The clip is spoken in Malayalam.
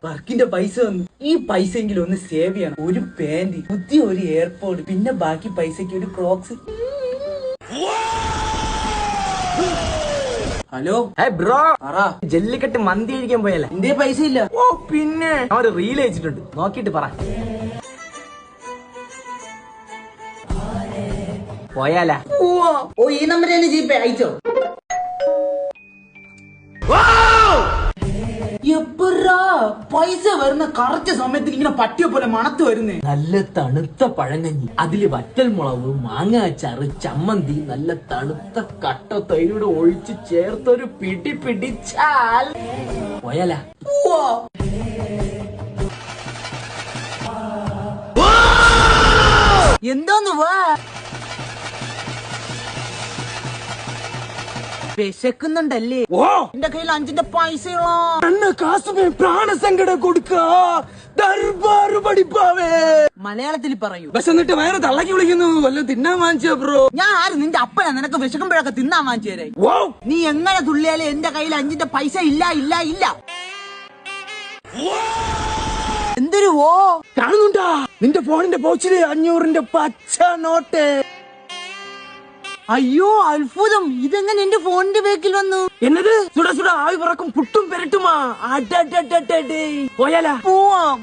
വർക്കിന്റെ പൈസ വന്നു. ഈ പൈസയെങ്കിലും ഒന്ന് സേവ് ചെയ്യണം. ഒരു പാന്റ്, പുതിയ ഒരു എയർപോർട്ട്, പിന്നെ ബാക്കി പൈസക്ക് ഒരു ക്രോക്സ്. ഹലോ ബ്രോ, ജല്ലിക്കെട്ട് മന്തി കഴിക്കാൻ പോയല്ലേ? എന്റെ പൈസ ഇല്ല. ഓ പിന്നെ അവര് റീൽ അയച്ചിട്ടുണ്ട്, നോക്കിട്ട് പറ. പോയാലാ? ഓ ഈ നമ്പർ തന്നെ ജിപേ അയച്ചോ. എപ്പറാ പൈസ വരുന്ന കറക്റ്റ് സമയത്ത് ഇങ്ങനെ പട്ടിയെ പോലെ മണത്ത് വരുന്നേ. നല്ല തണുത്ത പഴങ്കഞ്ഞി, അതില് വറ്റൽ മുളക്, മാങ്ങ അച്ചാറ്, ചമ്മന്തി, നല്ല തണുത്ത കട്ട തൈരോട് ഒഴിച്ച് ചേർത്തൊരു പിടി പിടിച്ചാൽ പോയാലാ? എന്തോന്ന് വാ വിശക്കുന്നുണ്ടല്ലേ? എന്റെ കയ്യിൽ 5 പൈസ പ്രാണസങ്കടം കൊടുക്ക മലയാളത്തിൽ പറയൂ. വിശന്നിട്ട് വയറ് തള്ളക്കി വിളിക്കുന്നു. വല്ല തിന്നാൻ വാങ്ങിച്ചോ ബ്രോ? ഞാൻ ആര് നിന്റെ അപ്പനാ നിനക്ക് വിശക്കുമ്പോഴൊക്കെ തിന്നാൻ വാങ്ങിച്ചു തരേ? നീ എങ്ങനെ തുള്ളിയാലേ എന്റെ കയ്യിൽ 5 പൈസ ഇല്ല ഇല്ല ഇല്ല. എന്തൊരു കാണുന്നുണ്ടാ നിന്റെ ഫോണിന്റെ പോച്ചില് 500 പച്ച നോട്ട്? അയ്യോ അത്ഭുതം, ഇതെങ്ങനെ എന്റെ ഫോണിന്റെ ബാക്കിൽ വന്നു? എന്നത് സുട സുട ആവി പറക്കും പുട്ടും പെരട്ടുമാ. പോയാലാ? പോവാം.